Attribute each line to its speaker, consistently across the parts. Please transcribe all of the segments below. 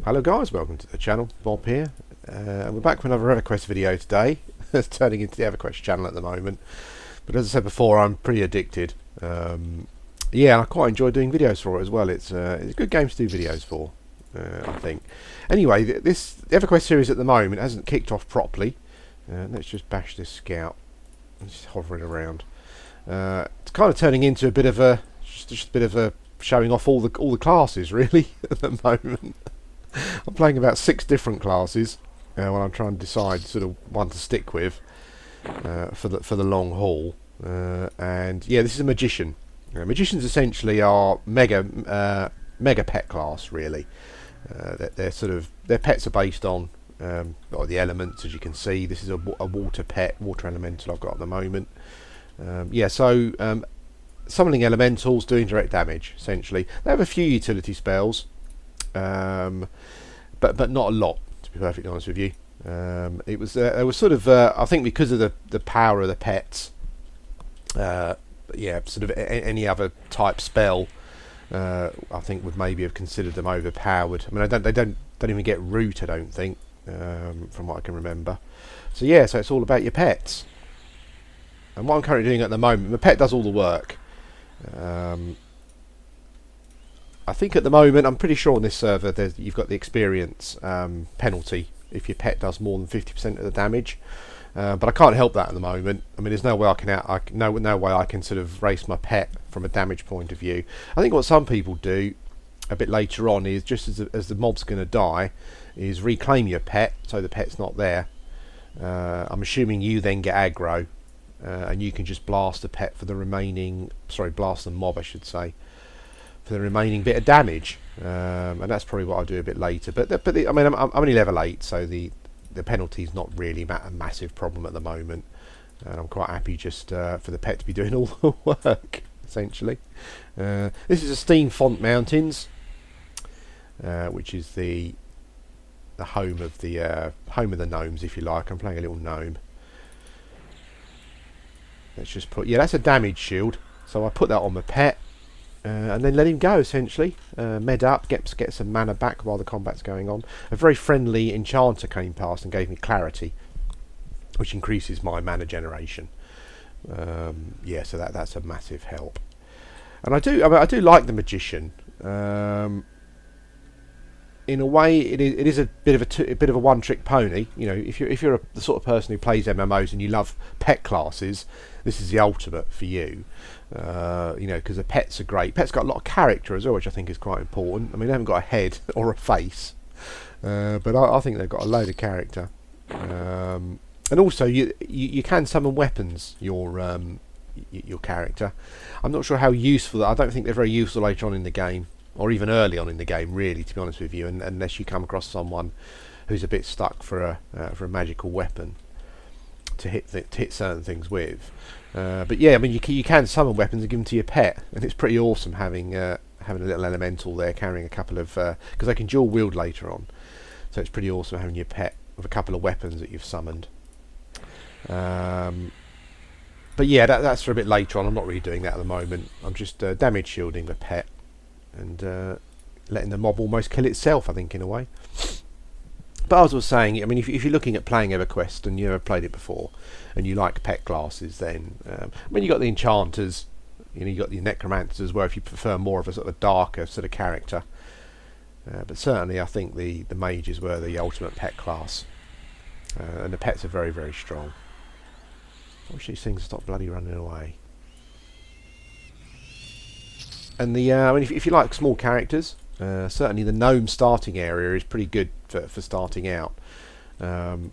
Speaker 1: Hello guys, welcome to the channel. Bob here. We're back with another Everquest video today. It's turning into the Everquest channel at the moment. But as I said before, I'm pretty addicted. Yeah, I quite enjoy doing videos for it as well. It's a good game to do videos for, I think. Anyway, this Everquest series at the moment hasn't kicked off properly. Let's just bash this scout. It's just hovering around. It's kind of turning into a bit of a just a bit of a showing off all the classes really at the moment. I'm playing about 6 different classes when I'm trying to decide sort of one to stick with for the long haul. And yeah, this is a magician. Magicians essentially are mega pet class really. Their pets are based on the elements, as you can see. This is a water pet, water elemental I've got at the moment. Summoning elementals, doing direct damage essentially. They have a few utility spells. But not a lot, to be perfectly honest with you. It was sort of I think because of the power of the pets. Sort of any other type spell, I think would maybe have considered them overpowered. I mean, they don't even get root, I don't think, from what I can remember. So yeah, so it's all about your pets. And what I'm currently doing at the moment, my pet does all the work. I think at the moment, I'm pretty sure on this server, you've got the experience penalty if your pet does more than 50% of the damage. But I can't help that at the moment. I mean, there's no way no way I can sort of race my pet from a damage point of view. I think what some people do a bit later on is just as the mob's going to die, is reclaim your pet so the pet's not there. I'm assuming you then get aggro, and you can just blast the pet for the remaining. Sorry, blast the mob, I should say. For the remaining bit of damage, and that's probably what I'll do a bit later. I mean, I'm only level 8, so the penalty is not really a massive problem at the moment, and I'm quite happy just for the pet to be doing all the work essentially. This is a Steam Font Mountains, which is the home of the gnomes, if you like. I'm playing a little gnome. Let's just put that's a damage shield, so I put that on my pet. And then let him go essentially. Med up, get some mana back while the combat's going on. A very friendly enchanter came past and gave me clarity, which increases my mana generation. So that's a massive help. And I do like the magician. In a way, it is a bit of a one-trick pony. You know, if you're the sort of person who plays MMOs and you love pet classes, this is the ultimate for you. Because the pets are great. Pets got a lot of character as well, which I think is quite important. I mean, they haven't got a head or a face, but I think they've got a load of character. And also, you can summon weapons. Your character. I'm not sure how useful. I don't think they're very useful later on in the game, or even early on in the game, really, to be honest with you, unless you come across someone who's a bit stuck for a magical weapon to hit certain things with. But yeah, I mean, you can summon weapons and give them to your pet, and it's pretty awesome having a little elemental there carrying a couple of because they can dual wield later on. So it's pretty awesome having your pet with a couple of weapons that you've summoned. But yeah, that's for a bit later on. I'm not really doing that at the moment. I'm just damage shielding the pet and letting the mob almost kill itself, I think, in a way. But as I was saying, I mean, if you're looking at playing Everquest and you've never played it before, and you like pet classes, then you got the enchanters, you got the necromancers, where if you prefer more of a sort of darker sort of character. But certainly, I think the mages were the ultimate pet class, and the pets are very, very strong. I wish these things stop bloody running away. And I mean, if you like small characters, certainly the gnome starting area is pretty good for starting out. I'm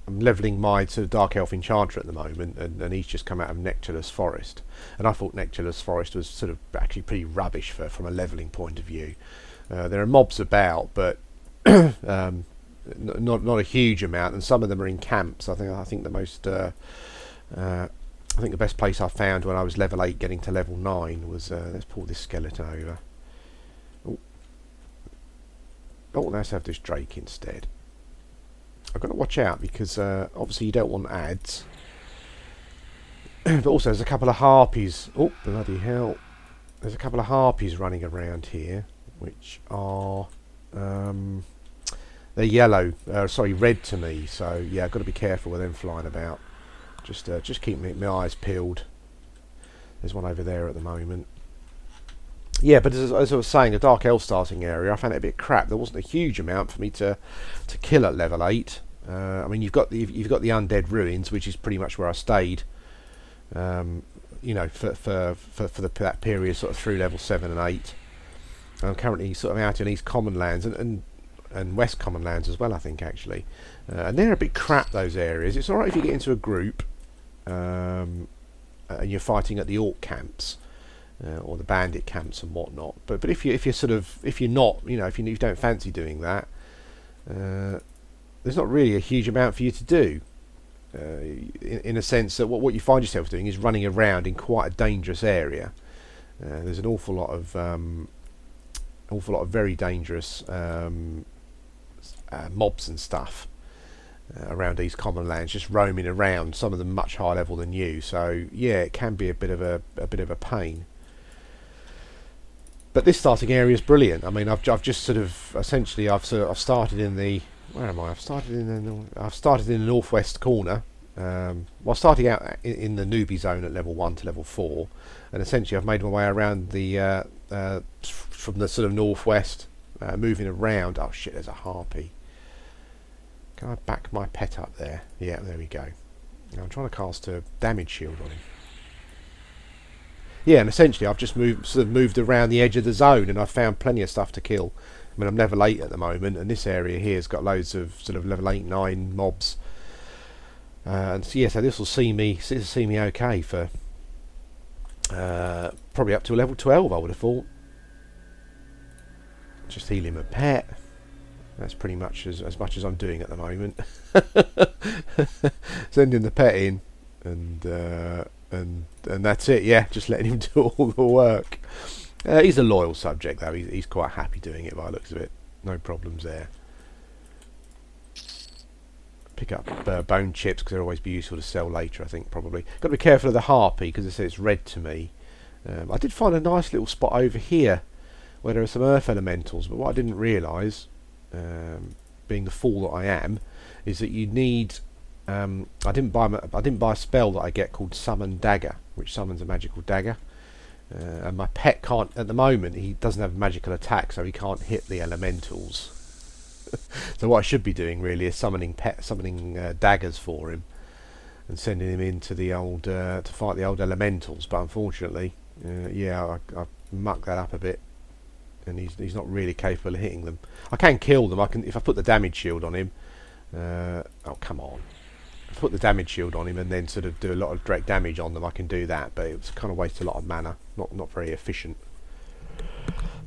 Speaker 1: levelling my sort of dark elf enchanter at the moment, and he's just come out of Nectarless Forest, and I thought Nectarless Forest was sort of actually pretty rubbish from a levelling point of view. There are mobs about, but not a huge amount, and some of them are in camps. I think the most I think the best place I found when I was level 8 getting to level 9 was let's pull this skeleton over. Let's have this drake instead. I've got to watch out because obviously you don't want ads. But also there's a couple of harpies. Oh, bloody hell. There's a couple of harpies running around here, which are they're yellow, sorry, red to me. So yeah, I've got to be careful with them flying about. Just keep my eyes peeled. There's one over there at the moment. Yeah, but as I was saying, the Dark Elf starting area, I found it a bit crap. There wasn't a huge amount for me to kill at level 8. I mean, you've got the Undead Ruins, which is pretty much where I stayed. You know, for that period, sort of through level 7 and 8. I'm currently sort of out in East Commonlands and West Commonlands as well, I think, actually. And they're a bit crap, those areas. It's alright if you get into a group and you're fighting at the Orc camps. Or the bandit camps and whatnot, but if you're not, you know, if you don't fancy doing that, there's not really a huge amount for you to do. In a sense that what you find yourself doing is running around in quite a dangerous area. There's an awful lot of very dangerous mobs and stuff around these common lands, just roaming around. Some of them much higher level than you. So yeah, it can be a bit of a pain. But this starting area is brilliant. I mean, I've just sort of essentially I've started in the where am I? I've started in the northwest corner. Well, starting out in the newbie zone at level 1 to level 4, and essentially I've made my way around the from the sort of northwest, moving around. Oh shit! There's a harpy. Can I back my pet up there? Yeah, there we go. Now I'm trying to cast a damage shield on him. Yeah, and essentially I've just moved around the edge of the zone, and I've found plenty of stuff to kill. I mean, I'm level 8 at the moment, and this area here has got loads of sort of level 8, 9 mobs. And so, yeah, so this will see me okay for probably up to a level 12, I would have thought. Just heal him a pet. That's pretty much as much as I'm doing at the moment. Sending the pet in, and that's it. Yeah, just letting him do all the work. He's a loyal subject though. He's quite happy doing it by the looks of it. No problems there. Pick up bone chips because they'll always be useful to sell later, I think, probably. Got to be careful of the harpy because it says it's red to me. I did find a nice little spot over here where there are some earth elementals, but what I didn't realise, being the fool that I am, is that you need I didn't buy a spell that I get called Summon Dagger, which summons a magical dagger. And my pet can't, at the moment, he doesn't have magical attack, so he can't hit the elementals. So what I should be doing really is summoning daggers for him and sending him into the old to fight the old elementals. But unfortunately, yeah, I mucked that up a bit, and he's not really capable of hitting them. I can kill them. I can if I put the damage shield on him. Oh come on! If I put the damage shield on him and then sort of do a lot of direct damage on them, I can do that. But it's kind of waste a lot of mana. Not very efficient.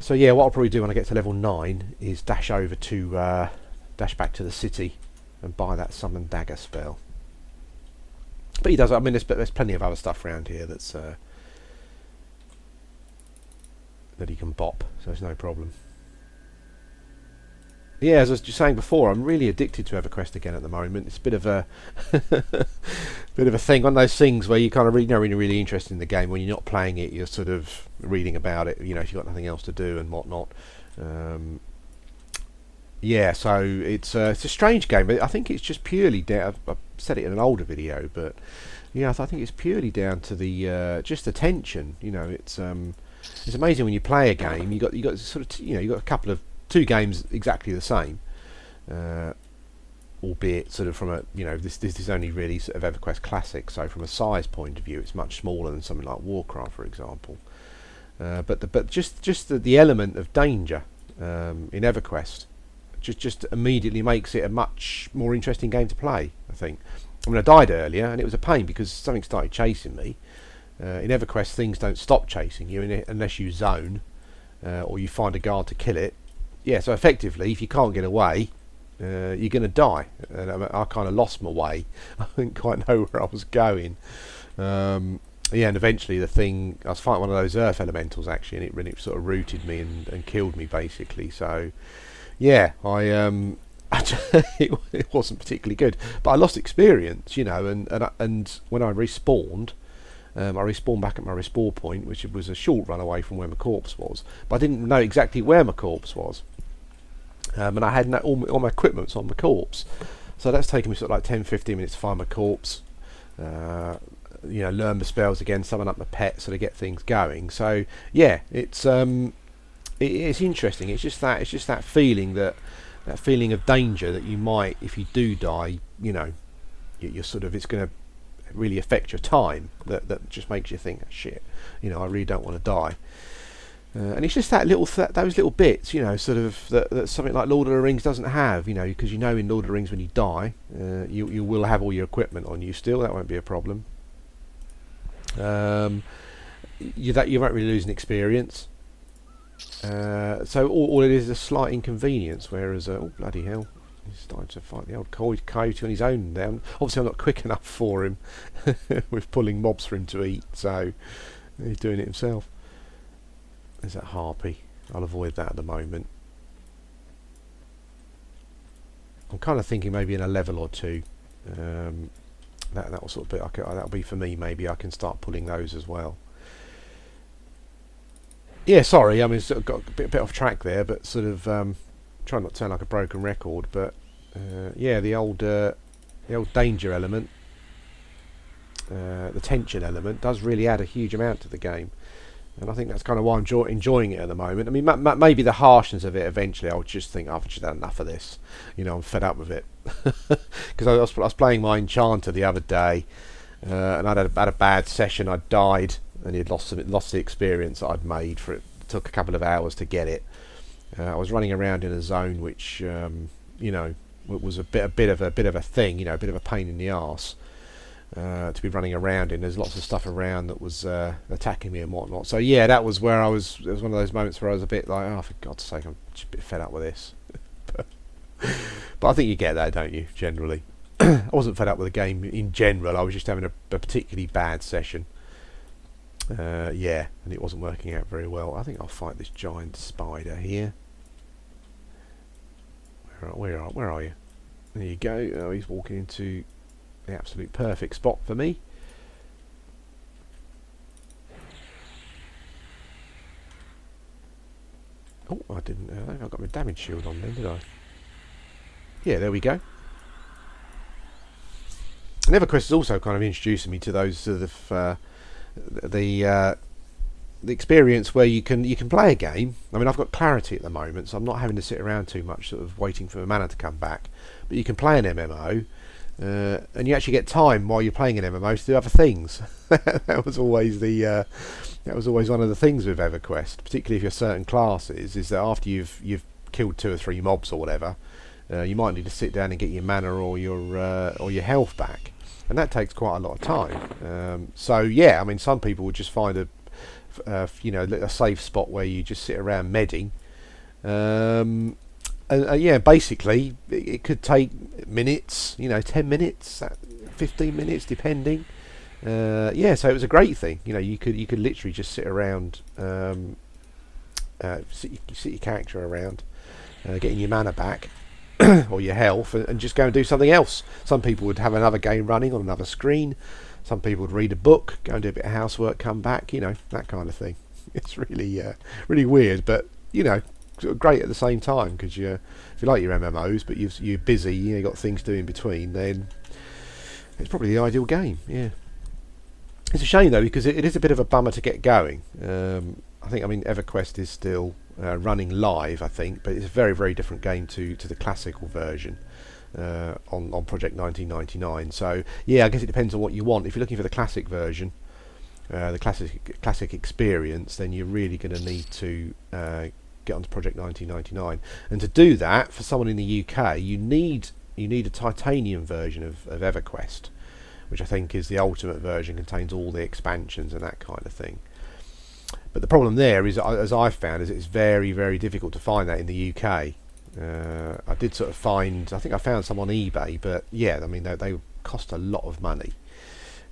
Speaker 1: So yeah, what I'll probably do when I get to level 9 is dash back to the city and buy that Summon Dagger spell. But he does. I mean, there's plenty of other stuff around here that's that he can bop, so it's no problem. Yeah, as I was just saying before, I'm really addicted to Everquest again at the moment. It's a bit of a bit of a thing. One of those things where you kind of really interested in the game. When you're not playing it, you're sort of reading about it. You know, if you've got nothing else to do and whatnot. Yeah, so it's a strange game. But I think it's just purely down. I've said it in an older video, but yeah, I think it's purely down to the just the tension. You know, it's amazing when you play a game. You got sort of you got a couple of 2 games exactly the same, albeit sort of from a this is only really sort of EverQuest Classic, so from a size point of view it's much smaller than something like Warcraft, for example. But just the element of danger in EverQuest just immediately makes it a much more interesting game to play. I think. I mean, I died earlier and it was a pain because something started chasing me. In EverQuest, things don't stop chasing you unless you zone or you find a guard to kill it. Yeah, so effectively, if you can't get away, you're going to die. And I kind of lost my way. I didn't quite know where I was going. Yeah, and eventually I was fighting one of those earth elementals actually, and it really sort of rooted me and killed me basically. So, yeah, it wasn't particularly good, but I lost experience, and when I respawned. I respawned back at my respawn point, which was a short run away from where my corpse was. But I didn't know exactly where my corpse was. and I had all my equipment on my corpse. So that's taken me sort of like 10-15 minutes to find my corpse. Learn the spells again, summon up my pet, sort of get things going. So yeah, it's interesting. It's just that feeling of danger that you might, if you do die, you're sort of, it's going to really affect your time. That just makes you think, shit, I really don't want to die. And it's just those little bits, sort of that something like Lord of the Rings doesn't have, because in Lord of the Rings when you die, you will have all your equipment on you still. That won't be a problem. You won't really lose an experience. So all it is a slight inconvenience. Whereas, oh bloody hell, he's starting to fight the old coyote on his own now. Obviously, I'm not quick enough for him with pulling mobs for him to eat, so he's doing it himself. There's that harpy. I'll avoid that at the moment. I'm kind of thinking maybe in a level or two. That'll sort of be. That'll be for me. Maybe I can start pulling those as well. Yeah, sorry. I mean, sort of got a bit off track there, but sort of trying not to sound like a broken record. But yeah, the old danger element, the tension element, does really add a huge amount to the game. And I think that's kind of why I'm enjoying it at the moment. I mean, maybe the harshness of it eventually, I'll just think, I've just had enough of this. I'm fed up with it. Because I was playing my Enchanter the other day, and I'd had a bad session. I'd died, and he'd lost the experience that I'd made for it. It took a couple of hours to get it. I was running around in a zone which, was a bit of a thing. A bit of a pain in the arse. To be running around in. There's lots of stuff around that was attacking me and whatnot. So yeah, that was where I was. It was one of those moments where I was a bit like, oh, for God's sake, I'm just a bit fed up with this. But I think you get that, don't you? Generally, I wasn't fed up with the game in general. I was just having a particularly bad session. Yeah, and it wasn't working out very well. I think I'll fight this giant spider here. Where are you? There you go. Oh, he's walking into the absolute perfect spot for me. Oh, I didn't. I think I got my damage shield on then, did I? Yeah, there we go. And Everquest is also kind of introducing me to those sort of the experience where you can play a game. I mean, I've got clarity at the moment, so I'm not having to sit around too much, sort of waiting for the mana to come back. But you can play an MMO. And you actually get time while you're playing an MMO to do other things. that was always one of the things with EverQuest, particularly if you're certain classes, is that after you've killed 2 or 3 mobs or whatever, you might need to sit down and get your mana or your health back, and that takes quite a lot of time. So yeah, I mean, some people would just find a safe spot where you just sit around medding. Yeah, basically, it could take minutes, 10 minutes, 15 minutes, depending. Yeah, so it was a great thing. You could literally just sit around, sit your character around, getting your mana back or your health, and just go and do something else. Some people would have another game running on another screen. Some people would read a book, go and do a bit of housework, come back. That kind of thing. It's really, really weird, but sort of great at the same time, because if you like your MMOs but you're busy, you've got things to do in between, then it's probably the ideal game. Yeah, it's a shame though, because it is a bit of a bummer to get going. I mean EverQuest is still running live, I think, but it's a very, very different game to the classical version on Project 1999. So yeah, I guess it depends on what you want. If you're looking for the classic version, the classic experience, then you're really going to need to get onto Project 1999, and to do that, for someone in the UK, you need a titanium version of EverQuest, which I think is the ultimate version, contains all the expansions and that kind of thing. But the problem there is, as I've found, is it's very, very difficult to find that in the UK. I did sort of find, I think I found some on eBay, but yeah, I mean they cost a lot of money.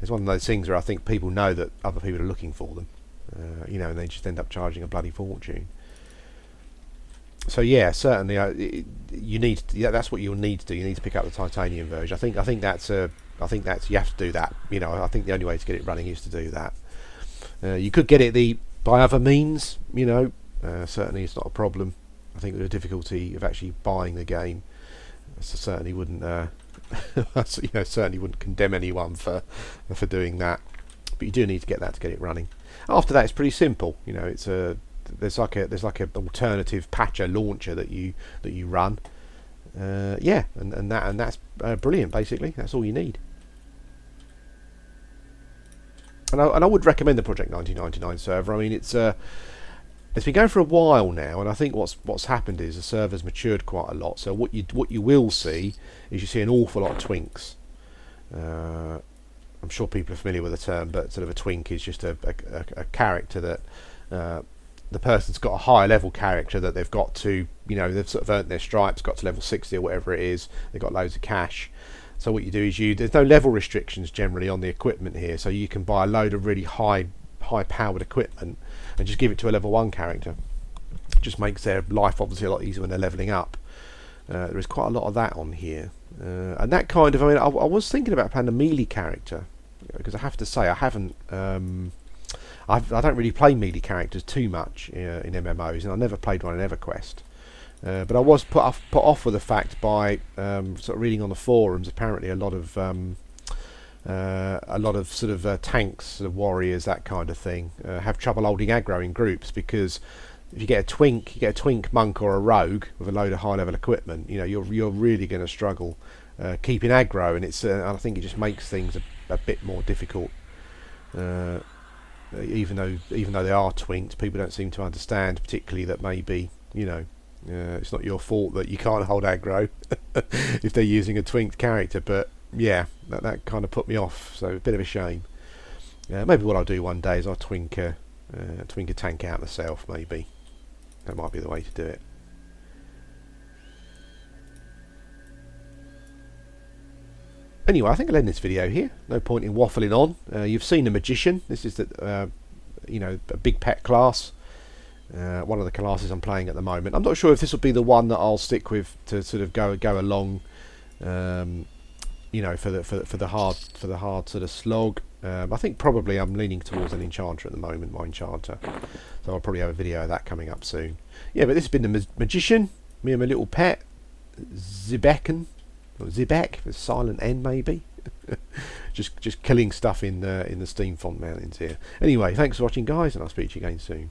Speaker 1: It's one of those things where I think people know that other people are looking for them, and they just end up charging a bloody fortune. So yeah, certainly that's what you'll need to do. You need to pick up the titanium version. I think that's you have to do that. I think the only way to get it running is to do that. You could get it by other means. Certainly it's not a problem. I think the difficulty of actually buying the game, so certainly wouldn't certainly wouldn't condemn anyone for doing that. But you do need to get that to get it running. After that, it's pretty simple. It's there's like an alternative patcher launcher that you run. And that's brilliant. Basically, that's all you need. And I would recommend the Project 1999 server. I mean, it's been going for a while now, and I think what's happened is the server's matured quite a lot. So what you will see is you see an awful lot of twinks. I'm sure people are familiar with the term, but sort of a twink is just a character that the person's got a higher level character that they've got to, they've sort of earned their stripes, got to level 60 or whatever it is. They've got loads of cash. So what you do is there's no level restrictions generally on the equipment here, so you can buy a load of really high powered equipment and just give it to a level 1 character. It just makes their life obviously a lot easier when they're leveling up. There is quite a lot of that on here, and that kind of, I was thinking about playing a melee character, because I have to say I haven't I don't really play melee characters too much in MMOs, and I never played one in Everquest. But I was put off with the fact by sort of reading on the forums. Apparently, a lot of sort of tanks, sort of warriors, that kind of thing, have trouble holding aggro in groups, because if you get a twink monk or a rogue with a load of high level equipment, you're really going to struggle keeping aggro, and I think it just makes things a bit more difficult. Even though they are twinked, people don't seem to understand, particularly that maybe it's not your fault that you can't hold aggro if they're using a twinked character. But yeah, that kind of put me off, so a bit of a shame. Maybe what I'll do one day is I'll twink a tank out myself. Maybe that might be the way to do it. Anyway, I think I'll end this video here. No point in waffling on. You've seen the Magician. This is a big pet class. One of the classes I'm playing at the moment. I'm not sure if this will be the one that I'll stick with to sort of go along. For the hard sort of slog. I think probably I'm leaning towards an enchanter at the moment, my enchanter. So I'll probably have a video of that coming up soon. Yeah, but this has been the Magician. Me and my little pet, Vinekn. Or Zibek, with silent N maybe. just killing stuff in the Steam Font Mountains here. Anyway, thanks for watching, guys, and I'll speak to you again soon.